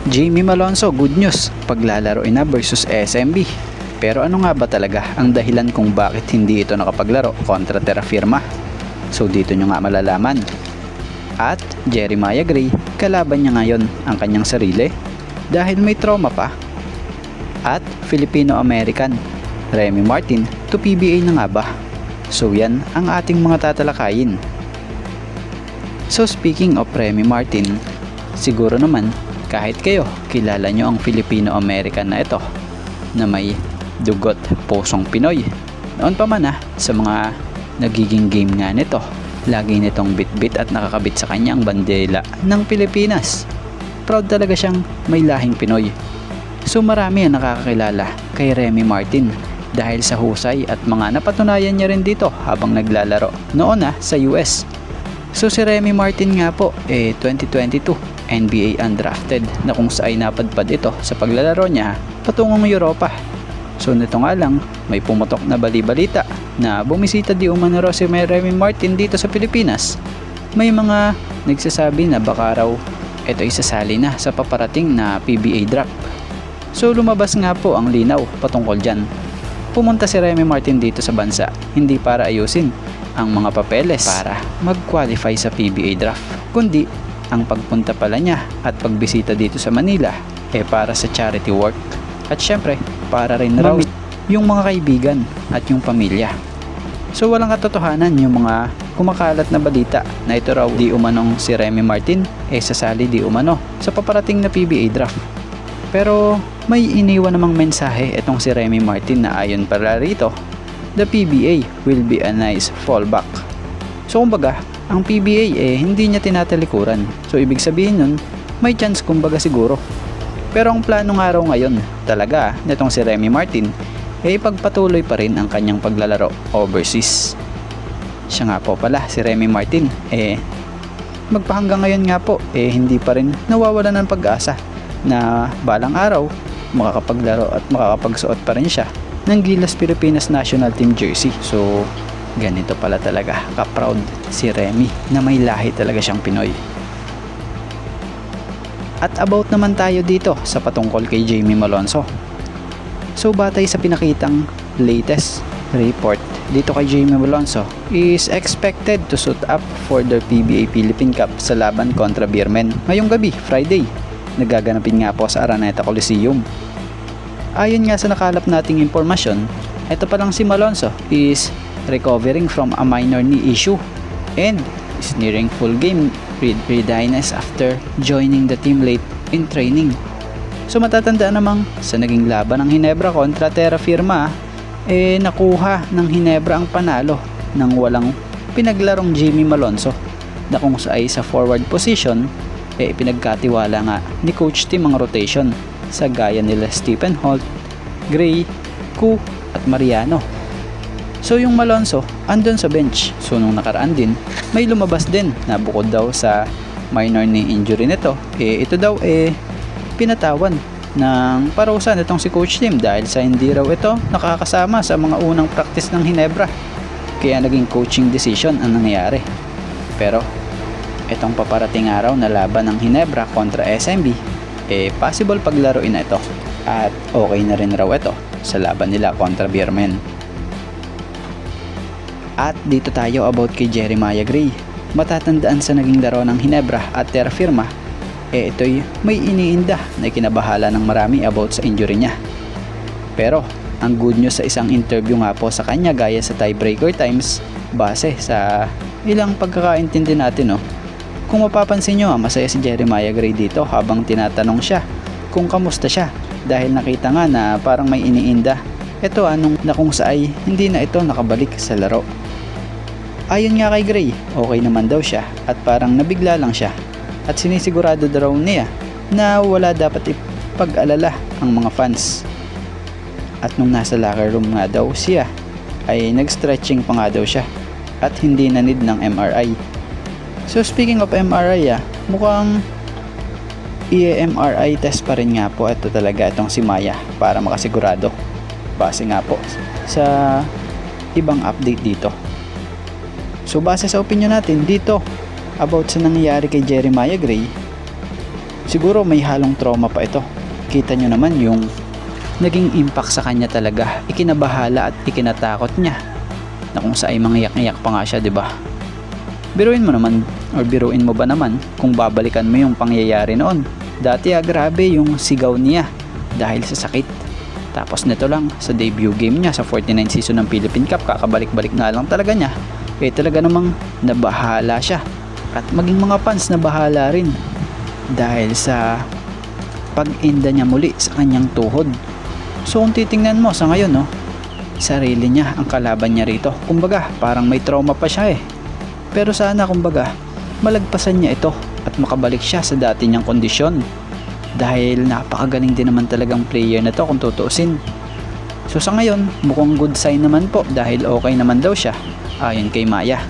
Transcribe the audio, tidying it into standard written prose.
Jamie Malonzo, good news, paglalaroin na versus SMB. Pero ano nga ba talaga ang dahilan kung bakit hindi ito nakapaglaro kontra Terra Firma? So dito nyo nga malalaman. At Jeremiah Gray, kalaban niya ngayon ang kanyang sarili dahil may trauma pa. At Filipino-American, Remy Martin to PBA na nga ba? So yan ang ating mga tatalakayin. So speaking of Remy Martin, siguro naman kahit kayo kilala nyo ang Filipino-American na ito na may dugot pusong Pinoy. Noon pa man sa mga nagiging game nga nito, lagi nitong bit-bit at nakakabit sa kanya ang bandera ng Pilipinas. Proud talaga siyang may lahing Pinoy. So marami ang nakakakilala kay Remy Martin dahil sa husay at mga napatunayan niya rin dito habang naglalaro noon sa US. So si Remy Martin nga po 2022 NBA undrafted na kung saan napadpad ito sa paglalaro niya patungong Europa. So nito nga lang may pumutok na bali-balita na bumisita di umano raw si Remy Martin dito sa Pilipinas. May mga nagsasabi na baka raw ito isasali na sa paparating na PBA draft. So lumabas nga po ang linaw patungkol dyan. Pumunta si Remy Martin dito sa bansa hindi para ayusin ang mga papeles para mag-qualify sa PBA draft, kundi ang pagpunta pala niya at pagbisita dito sa Manila para sa charity work at syempre para rin raw yung mga kaibigan at yung pamilya. So walang katotohanan yung mga kumakalat na balita na ito raw di umanong si Remy Martin sasali di umano sa paparating na PBA draft. Pero may iniwan namang mensahe itong si Remy Martin na ayon pala rito, the PBA will be a nice fallback. So kumbaga ang PBA hindi niya tinatalikuran. So ibig sabihin nun, may chance kumbaga siguro. Pero ang plano nga raw ngayon talaga nitong si Remy Martin ipagpatuloy pa rin ang kanyang paglalaro overseas. Siya nga po pala si Remy Martin magpahanggang ngayon nga po hindi pa rin nawawala ng pag-asa na balang araw makakapaglaro at makakapagsuot pa rin siya ng Gilas Pilipinas National Team jersey. So ganito pala talaga ka-proud si Remy na may lahi talaga siyang Pinoy. At about naman tayo dito sa patungkol kay Jamie Malonzo. So batay sa pinakitang latest report dito kay Jamie Malonzo is expected to suit up for the PBA Philippine Cup sa laban kontra Beermen ngayong gabi, Friday. Nagaganapin nga po sa Araneta Coliseum. Ayon nga sa nakalap nating impormasyon, ito palang si Malonzo is recovering from a minor knee issue and is nearing full game readiness after joining the team late in training. So matatandaan namang sa naging laban ng Hinebra kontra Terra Firma nakuha ng Hinebra ang panalo ng walang pinaglarong Jamie Malonzo na kung sa forward position pinagkatiwala nga ni Coach Tim ang rotation sa gaya nila Stephen Holt, Gray, Ku at Mariano. So yung Malonzo andun sa bench. So nung nakaraan din may lumabas din na bukod daw sa minor knee injury nito ito daw pinatawan ng parusa nitong si Coach Tim dahil sa hindi raw ito nakakasama sa mga unang practice ng Hinebra, kaya naging coaching decision ang nangyari. Pero itong paparating araw na laban ng Hinebra kontra SMB possible paglaruin na ito at okay na rin raw ito sa laban nila kontra Beermen. At dito tayo about kay Jeremiah Gray. Matatandaan sa naging laro ng Hinebra at Terra Firma ito'y may iniinda na kinabahala ng marami about sa injury niya. Pero ang good news sa isang interview nga po sa kanya gaya sa Tiebreaker Times, base sa ilang pagkakaintindi natin kung mapapansin nyo masaya si Jeremiah Gray dito habang tinatanong siya kung kamusta siya dahil nakita nga na parang may iniinda ito na kung saay hindi na ito nakabalik sa laro. Ayon nga kay Gray, okay naman daw siya at parang nabigla lang siya at sinisigurado daw niya na wala dapat ipag-alala ang mga fans. At nung nasa locker room nga daw siya ay nag-stretching pa nga daw siya at hindi na need ng MRI. So speaking of MRI mukhang i-MRI test pa rin nga po ito talaga itong si Maya para makasigurado base nga po sa ibang update dito. So base sa opinion natin dito about sa nangyayari kay Jeremiah Gray, Siguro may halong trauma pa ito. Kita nyo naman yung naging impact sa kanya talaga. Ikinabahala at ikinatakot niya na kung sa ay mangyak-ngyak pa nga siya, di ba? Biruin mo naman or biruin mo ba naman kung babalikan mo yung pangyayari noon. Dati grabe yung sigaw niya dahil sa sakit. Tapos nito lang sa debut game niya sa 49 season ng Philippine Cup, kakabalik-balik nga lang talaga niya. Talaga namang nabahala siya. At maging mga fans nabahala rin dahil sa pag-enda niya muli sa kanyang tuhod. So kung titingnan mo sa ngayon, no, sarili niya ang kalaban niya rito. Kumbaga parang may trauma pa siya Pero sana kumbaga malagpasan niya ito at makabalik siya sa dati niyang kondisyon. Dahil napakagaling din naman talagang player na to kung tutuusin. So sa ngayon mukhang good sign naman po dahil okay naman daw siya ayon kay Maya.